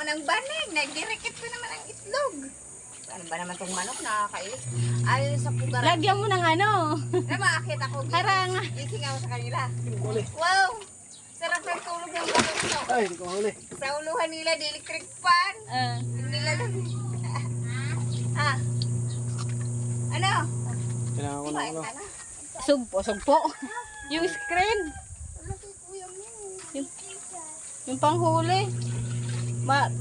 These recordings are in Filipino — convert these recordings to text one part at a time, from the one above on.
ng banig. Nagdirikit ko naman ang itlog. Ano ba naman tong manok? Nakakailis. Ayaw sa pugaran. Lagyan mo ng ano. Na maakit ako. Harang. Gising ako sa kanila. Huli. Wow! Sarap ng tulog ng manok to. Ay, hindi ko mahuli. Sa uluhan nila, di electric fan. Nila lang. Ano? Kailangan ko ng ano. Sugpo. Yung screen. Yung panghuli.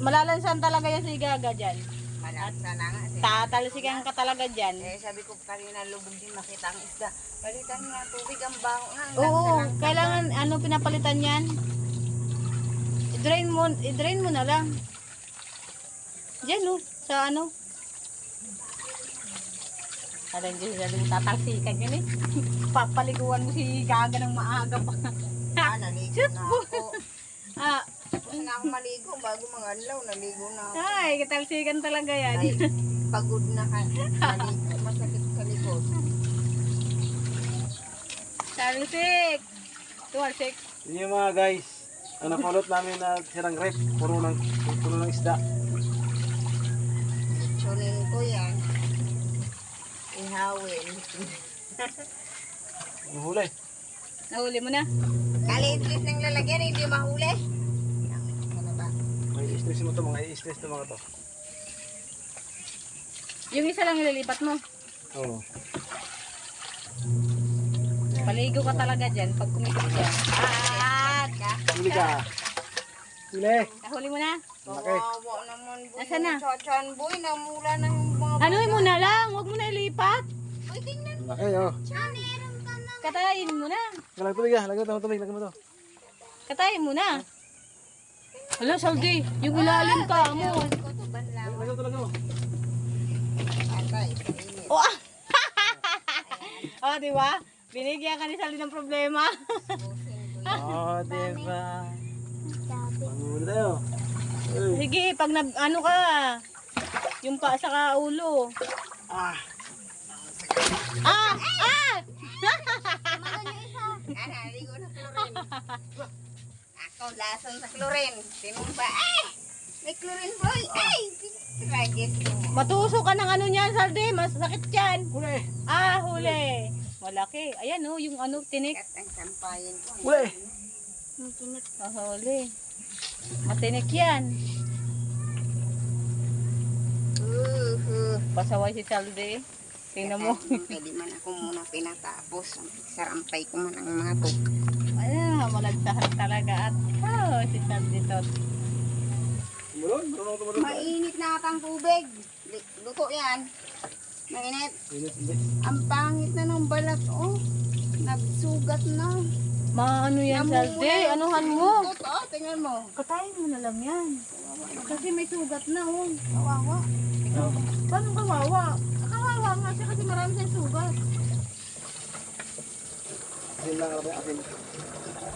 Malalansan talaga yan si Gaga dyan. Malaksa na nga. Tatalsikan ka talaga dyan. Eh, sabi ko kanina lubog din makita ang isda. Palitan nga tubig ang baho nga. Oo, kailangan pinapalitan yan. I-drain mo na lang. Diyan sa ano. Alam niyo siya tatalsikan yun eh. Papaliguan mo si Gaga ng maaga pa. Naligo na ako. Tapos na ako maligo bago mga anlaw. Naligo na ako. Ay, katalsikan talaga yan. Ay, pagod na ka. Maligo. Masakit sa likod. Talsik. Tuwalsik. Yun yung mga guys. Ang napulot namin na sirang rep. Puro ng isda. Sunin ko yan. Ihawin. Mahuli. Nahuli mo na. Kalit-lit ng lalagyan, hindi mahuli. Ano ba? May i-stress mo to, mga i-stress to mga to. Yung isa lang ililipat mo. Oo. Paligo ka talaga dyan pag kumikit yan. Huli ka. Huli. Nahuli mo na. Okay. Kawawa naman, boy. Nasaan na? Chachan, boy. Namula ng mga... Anuhin mo na lang. Huwag mo na ilipat. Boy, tingnan mo. Laki oh. Meron ka na. Katayin mo na. Lagyan tubig ah. Lagyan mo tubig. Lagyan mo to. Katayin mo na. Hala, Saldi. Yung ilalim ka mo. Ko to, banlaw. Lagyan mo to. Lagyan mo. Atay, kainit. Oh, oh, di ba? Binigyan ka ni Saldi ng problema. Oh, diba? Mahuli tayo. Ay. Sige, pag ano ka, yung pa sa ulo. Ah. Ah! Naligo na chlorine. Ako, lason sa chlorine. Tinumba. Ay! May chlorine, boy. Ay! Tragis mo. Matuso ka ng ano niyan, Saldi. Masakit yan. Huli. Ah, huli. Malaki. Ayan oh, yung ano, tinik. Kat ang sampayin ko. Huli. Ah, huli. Matinik yan. Pasaway si Saldi. Tingnan mo. Pwede man ako muna pinatapos. Sarampay ko man ang mga to. Ayan, malagsahan talaga. At oh, si Saldi to. Tumulon. Marunong tumulon. Mainit na atang tubig. Luto yan. Mainit. Init. Hindi. Ang pangit na ng balat, oh. Nagsugat na. Maano yan, Saldi? Anuhan mo? Oh, tingnan mo. Katayin mo na lang yan. Kasi may sugat na, oh. Kawawa. Paano kawawa? Kawawa nga siya kasi marami siyang sugat. Asin lang ako. Asin.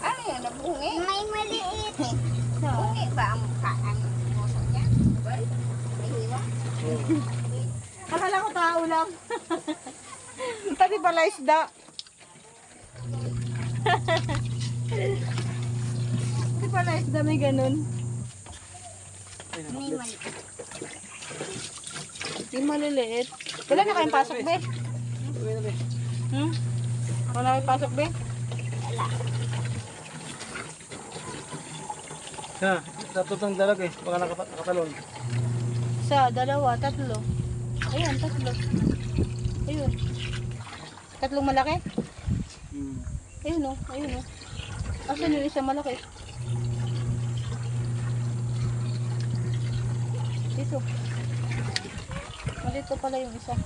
Ano yan? Nabungi? May maliit. Bungi ba ang musok niya? Well, may hiwa. Akala ko tao lang. Pati pala isda. Pati pala isda may ganun. Ay, May nakaplit. maliit. Yung maliliit. Wala na kayong pasok, be? Uwi na, be. Wala na kayong pasok, be? Ha, sa tutong dalag eh. Baka nakatalon. Isa, dalawa, tatlo. Ayan, tatlo. Ayun. Tatlong malaki? Ayun o, ayun o. Asan yung isa malaki? Dito. Dito pala yung isa.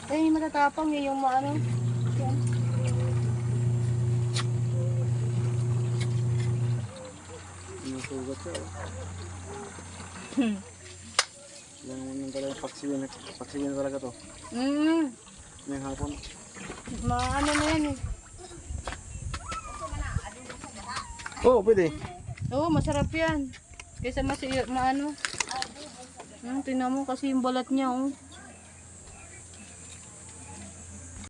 Ayun yung matatapang yung maano. Yan. Yung sugat siya oh. Yan naman talaga paksiyan talaga to. Ngayong hapon. Maano na yan eh. Oo, pwede. Oo, masarap yan. Kaysa maano. Tingnan mo kasi yung balat niya oh.